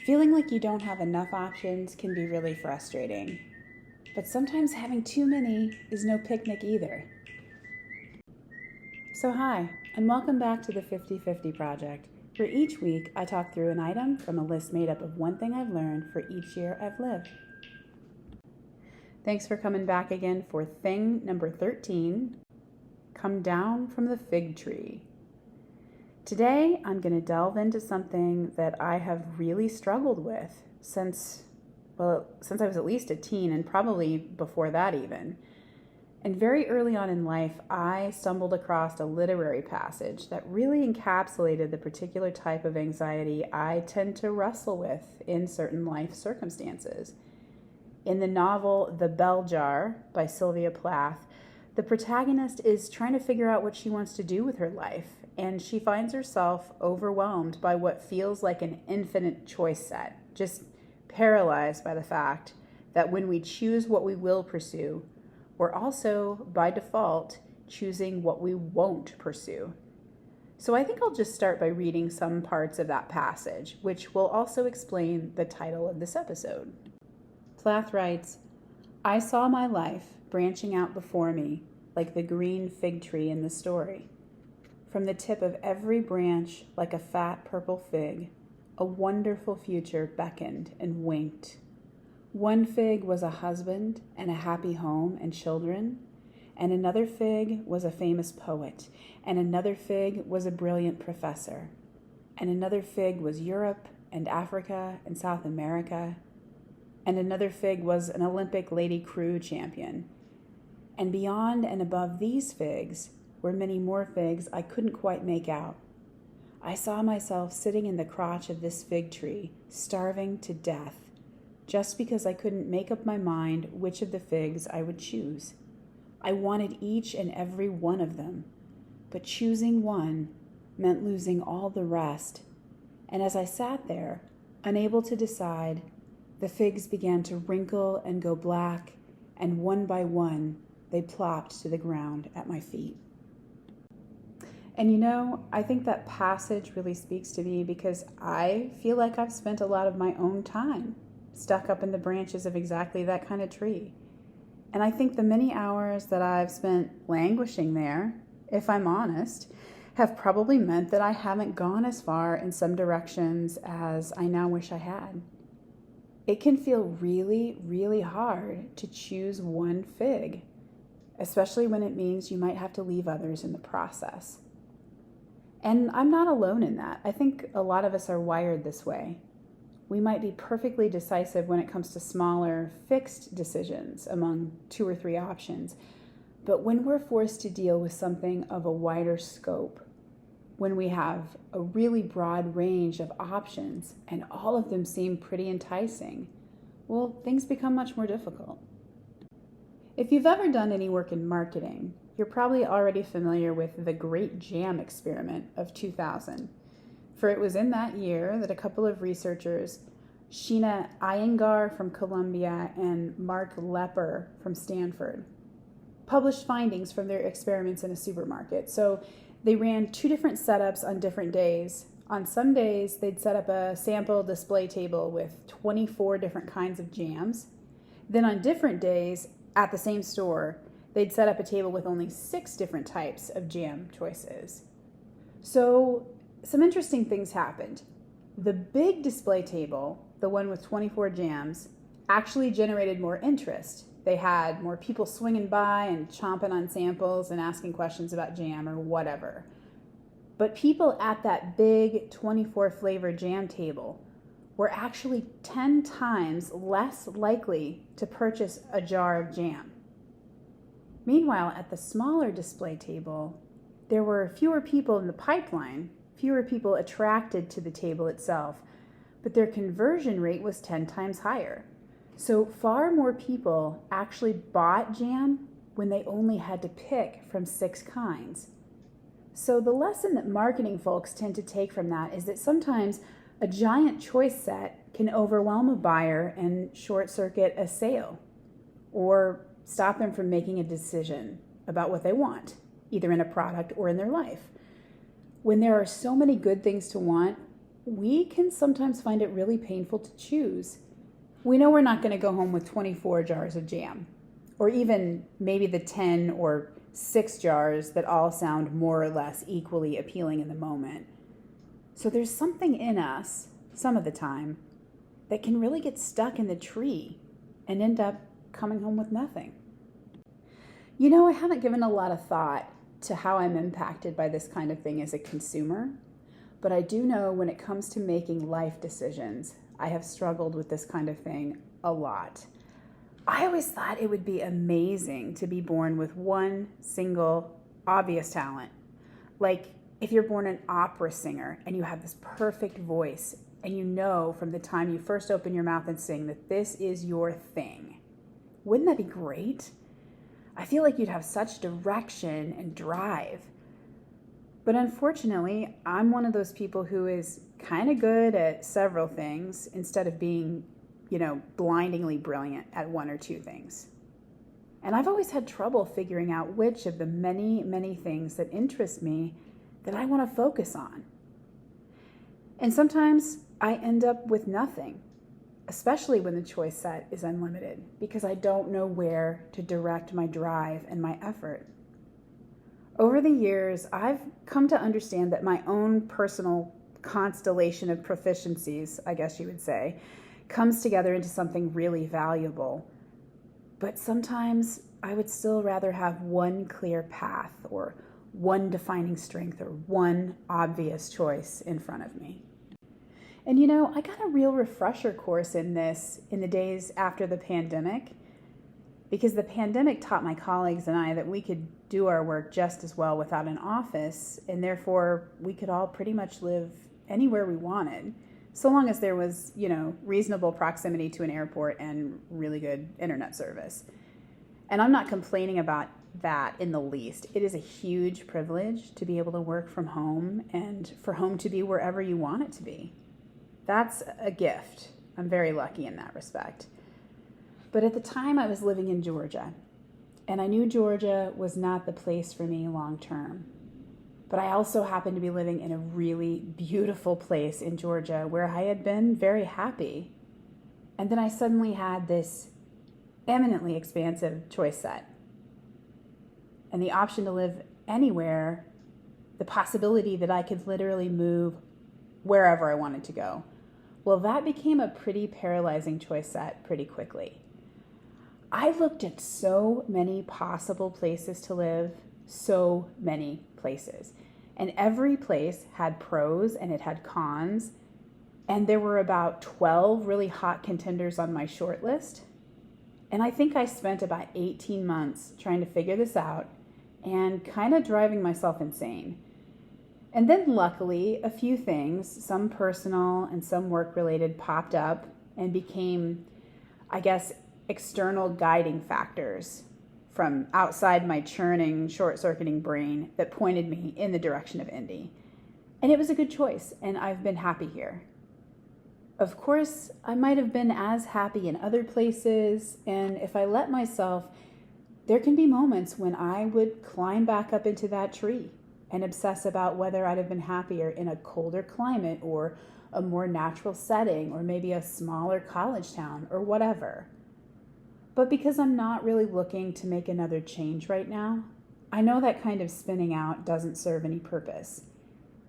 Feeling like you don't have enough options can be really frustrating. But sometimes having too many is no picnic either. So hi, and welcome back to the 50/50 Project, where each week I talk through an item from a list made up of one thing I've learned for each year I've lived. Thanks for coming back again for thing number 13, Come Down from the Fig Tree. Today, I'm going to delve into something that I have really struggled with since I was at least a teen and probably before that even. And very early on in life, I stumbled across a literary passage that really encapsulated the particular type of anxiety I tend to wrestle with in certain life circumstances. In the novel The Bell Jar by Sylvia Plath, the protagonist is trying to figure out what she wants to do with her life, and she finds herself overwhelmed by what feels like an infinite choice set, just paralyzed by the fact that when we choose what we will pursue, we're also, by default, choosing what we won't pursue. So I think I'll just start by reading some parts of that passage, which will also explain the title of this episode. Plath writes, "I saw my life branching out before me like the green fig tree in the story. From the tip of every branch, like a fat purple fig, a wonderful future beckoned and winked. One fig was a husband and a happy home and children, and another fig was a famous poet, and another fig was a brilliant professor, and another fig was Europe and Africa and South America, and another fig was an Olympic lady crew champion. And beyond and above these figs were many more figs I couldn't quite make out. I saw myself sitting in the crotch of this fig tree, starving to death, just because I couldn't make up my mind which of the figs I would choose. I wanted each and every one of them, but choosing one meant losing all the rest. And as I sat there, unable to decide, the figs began to wrinkle and go black, and one by one, they plopped to the ground at my feet." And I think that passage really speaks to me because I feel like I've spent a lot of my own time stuck up in the branches of exactly that kind of tree. And I think the many hours that I've spent languishing there, if I'm honest, have probably meant that I haven't gone as far in some directions as I now wish I had. It can feel really, really hard to choose one fig, especially when it means you might have to leave others in the process. And I'm not alone in that. I think a lot of us are wired this way. We might be perfectly decisive when it comes to smaller, fixed decisions among 2 or 3 options. But when we're forced to deal with something of a wider scope, when we have a really broad range of options and all of them seem pretty enticing, well, things become much more difficult. If you've ever done any work in marketing, you're probably already familiar with the Great Jam Experiment of 2000. For it was in that year that a couple of researchers, Sheena Iyengar from Columbia and Mark Lepper from Stanford, published findings from their experiments in a supermarket. So they ran 2 different setups on different days. On some days, they'd set up a sample display table with 24 different kinds of jams. Then on different days, at the same store, they'd set up a table with only 6 different types of jam choices. So some interesting things happened. The big display table, the one with 24 jams, actually generated more interest. They had more people swinging by and chomping on samples and asking questions about jam or whatever. But people at that big 24 flavor jam table were actually 10 times less likely to purchase a jar of jam. Meanwhile, at the smaller display table, there were fewer people in the pipeline, fewer people attracted to the table itself, but their conversion rate was 10 times higher. So far more people actually bought jam when they only had to pick from 6 kinds. So the lesson that marketing folks tend to take from that is that sometimes a giant choice set can overwhelm a buyer and short-circuit a sale, or stop them from making a decision about what they want, either in a product or in their life. When there are so many good things to want, we can sometimes find it really painful to choose. We know we're not going to go home with 24 jars of jam, or even maybe the 10 or 6 jars that all sound more or less equally appealing in the moment. So there's something in us, some of the time, that can really get stuck in the tree and end up coming home with nothing. You know, I haven't given a lot of thought to how I'm impacted by this kind of thing as a consumer, but I do know when it comes to making life decisions, I have struggled with this kind of thing a lot. I always thought it would be amazing to be born with one single obvious talent. Like if you're born an opera singer and you have this perfect voice and you know from the time you first open your mouth and sing that this is your thing. Wouldn't that be great? I feel like you'd have such direction and drive. But unfortunately, I'm one of those people who is kind of good at several things instead of being, blindingly brilliant at one or two things. And I've always had trouble figuring out which of the many, many things that interest me that I want to focus on. And sometimes I end up with nothing, especially when the choice set is unlimited, because I don't know where to direct my drive and my effort. Over the years, I've come to understand that my own personal constellation of proficiencies, I guess you would say, comes together into something really valuable. But sometimes I would still rather have one clear path or one defining strength or one obvious choice in front of me. And I got a real refresher course in this in the days after the pandemic, because the pandemic taught my colleagues and I that we could do our work just as well without an office, and therefore we could all pretty much live anywhere we wanted, so long as there was, reasonable proximity to an airport and really good internet service. And I'm not complaining about that in the least. It is a huge privilege to be able to work from home and for home to be wherever you want it to be. That's a gift. I'm very lucky in that respect. But at the time I was living in Georgia, and I knew Georgia was not the place for me long term. But I also happened to be living in a really beautiful place in Georgia where I had been very happy. And then I suddenly had this eminently expansive choice set. And the option to live anywhere, the possibility that I could literally move wherever I wanted to go. Well, that became a pretty paralyzing choice set pretty quickly. I looked at so many possible places to live, so many places. And every place had pros and it had cons. And there were about 12 really hot contenders on my short list. And I think I spent about 18 months trying to figure this out and kind of driving myself insane. And then luckily, a few things, some personal and some work-related, popped up and became, external guiding factors from outside my churning, short-circuiting brain that pointed me in the direction of Indy. And it was a good choice, and I've been happy here. Of course, I might have been as happy in other places, and if I let myself, there can be moments when I would climb back up into that tree and obsess about whether I'd have been happier in a colder climate or a more natural setting or maybe a smaller college town or whatever. But because I'm not really looking to make another change right now, I know that kind of spinning out doesn't serve any purpose.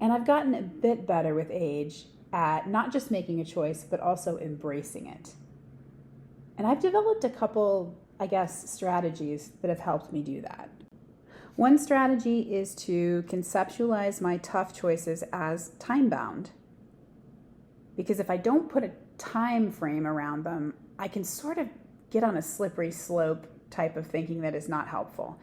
And I've gotten a bit better with age at not just making a choice, but also embracing it. And I've developed a couple, strategies that have helped me do that. One strategy is to conceptualize my tough choices as time-bound. Because if I don't put a time frame around them, I can sort of get on a slippery slope type of thinking that is not helpful.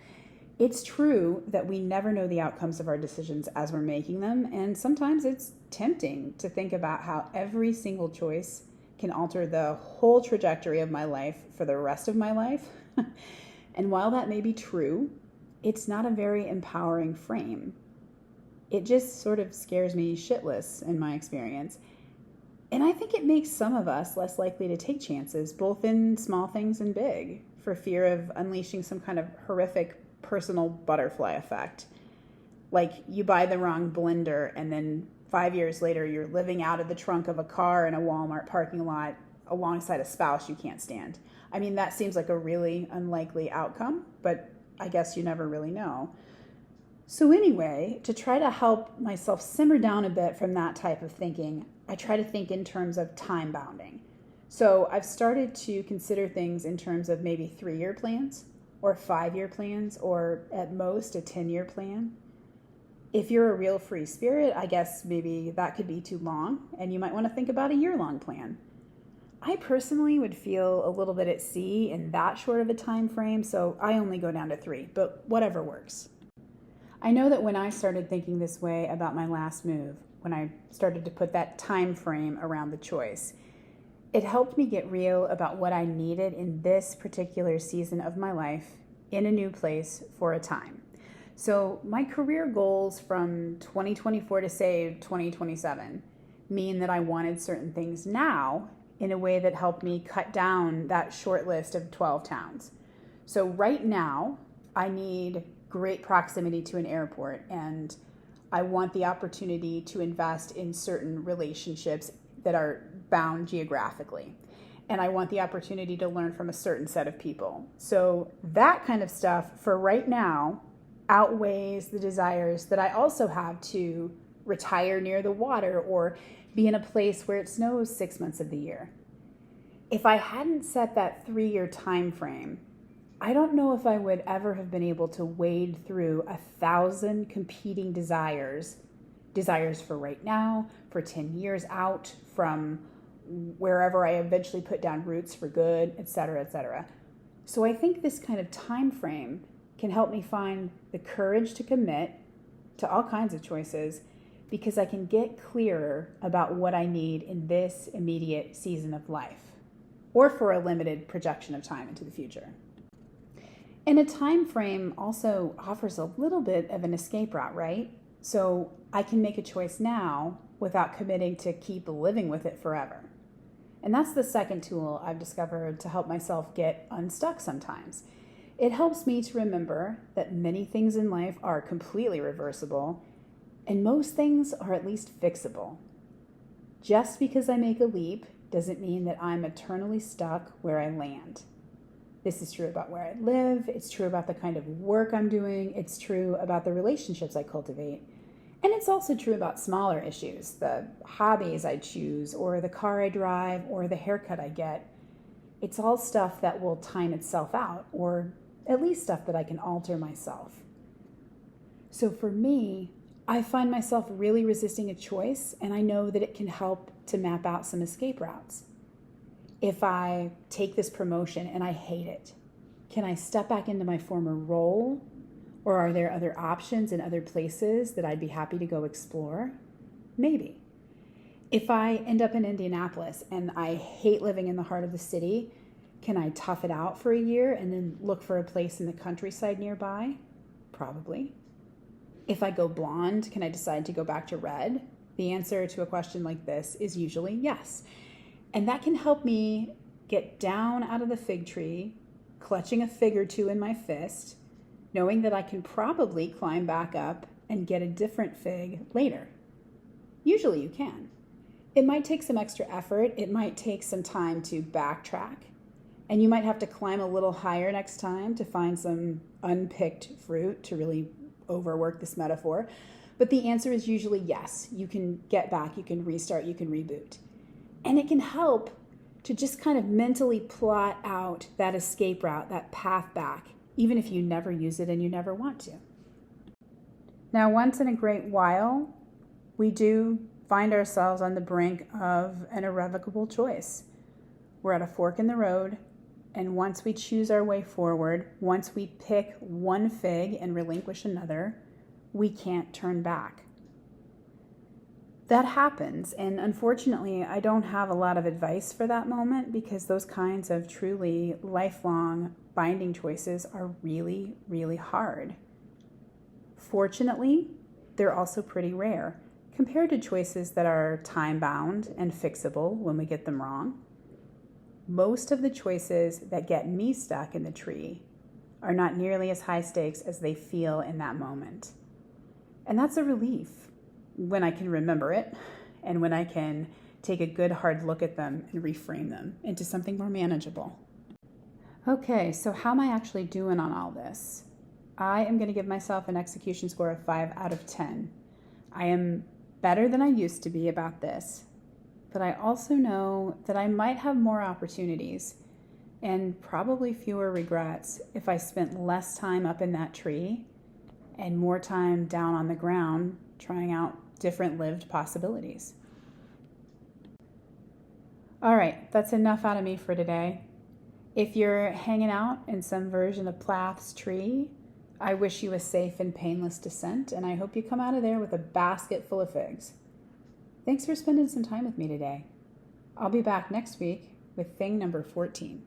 It's true that we never know the outcomes of our decisions as we're making them, and sometimes it's tempting to think about how every single choice can alter the whole trajectory of my life for the rest of my life. And while that may be true, it's not a very empowering frame. It just sort of scares me shitless in my experience. And I think it makes some of us less likely to take chances, both in small things and big, for fear of unleashing some kind of horrific personal butterfly effect. Like you buy the wrong blender and then 5 years later, you're living out of the trunk of a car in a Walmart parking lot alongside a spouse you can't stand. I mean, that seems like a really unlikely outcome, but I guess you never really know. So anyway, to try to help myself simmer down a bit from that type of thinking, I try to think in terms of time bounding. So I've started to consider things in terms of maybe 3-year plans or 5-year plans, or at most a 10-year plan. If you're a real free spirit, I guess maybe that could be too long, and you might want to think about a year-long plan. I personally would feel a little bit at sea in that short of a time frame, so I only go down to 3, but whatever works. I know that when I started thinking this way about my last move, when I started to put that time frame around the choice, it helped me get real about what I needed in this particular season of my life in a new place for a time. So my career goals from 2024 to say 2027 mean that I wanted certain things now in a way that helped me cut down that short list of 12 towns. So right now, I need great proximity to an airport, and I want the opportunity to invest in certain relationships that are bound geographically. And I want the opportunity to learn from a certain set of people. So that kind of stuff for right now outweighs the desires that I also have to retire near the water or be in a place where it snows 6 months of the year. If I hadn't set that 3-year time frame, I don't know if I would ever have been able to wade through 1,000 competing desires for right now, for 10 years out, from wherever I eventually put down roots for good, etc., etc. So I think this kind of time frame can help me find the courage to commit to all kinds of choices, because I can get clearer about what I need in this immediate season of life, or for a limited projection of time into the future. And a time frame also offers a little bit of an escape route, right? So I can make a choice now without committing to keep living with it forever. And that's the second tool I've discovered to help myself get unstuck sometimes. It helps me to remember that many things in life are completely reversible, and most things are at least fixable. Just because I make a leap doesn't mean that I'm eternally stuck where I land. This is true about where I live, it's true about the kind of work I'm doing, it's true about the relationships I cultivate, and it's also true about smaller issues, the hobbies I choose, or the car I drive, or the haircut I get. It's all stuff that will time itself out, or at least stuff that I can alter myself. So for me, I find myself really resisting a choice, and I know that it can help to map out some escape routes. If I take this promotion and I hate it, can I step back into my former role? Or are there other options in other places that I'd be happy to go explore? Maybe. If I end up in Indianapolis and I hate living in the heart of the city, can I tough it out for a year and then look for a place in the countryside nearby? Probably. If I go blonde, can I decide to go back to red? The answer to a question like this is usually yes. And that can help me get down out of the fig tree, clutching a fig or two in my fist, knowing that I can probably climb back up and get a different fig later. Usually you can. It might take some extra effort. It might take some time to backtrack. And you might have to climb a little higher next time to find some unpicked fruit, to really overwork this metaphor. But the answer is usually yes. You can get back, you can restart, you can reboot. And it can help to just kind of mentally plot out that escape route, that path back, even if you never use it and you never want to. Now, once in a great while, we do find ourselves on the brink of an irrevocable choice. We're at a fork in the road, and once we choose our way forward, once we pick one fig and relinquish another, we can't turn back. That happens, and unfortunately, I don't have a lot of advice for that moment, because those kinds of truly lifelong binding choices are really, really hard. Fortunately, they're also pretty rare compared to choices that are time-bound and fixable when we get them wrong. Most of the choices that get me stuck in the tree are not nearly as high stakes as they feel in that moment. And that's a relief. when I can remember it and when I can take a good hard look at them and reframe them into something more manageable. Okay, so how am I actually doing on all this? I am going to give myself an execution score of 5 out of 10. I am better than I used to be about this, but I also know that I might have more opportunities and probably fewer regrets if I spent less time up in that tree and more time down on the ground trying out different lived possibilities. All right, that's enough out of me for today. If you're hanging out in some version of Plath's tree, I wish you a safe and painless descent, and I hope you come out of there with a basket full of figs. Thanks for spending some time with me today. I'll be back next week with thing number 14.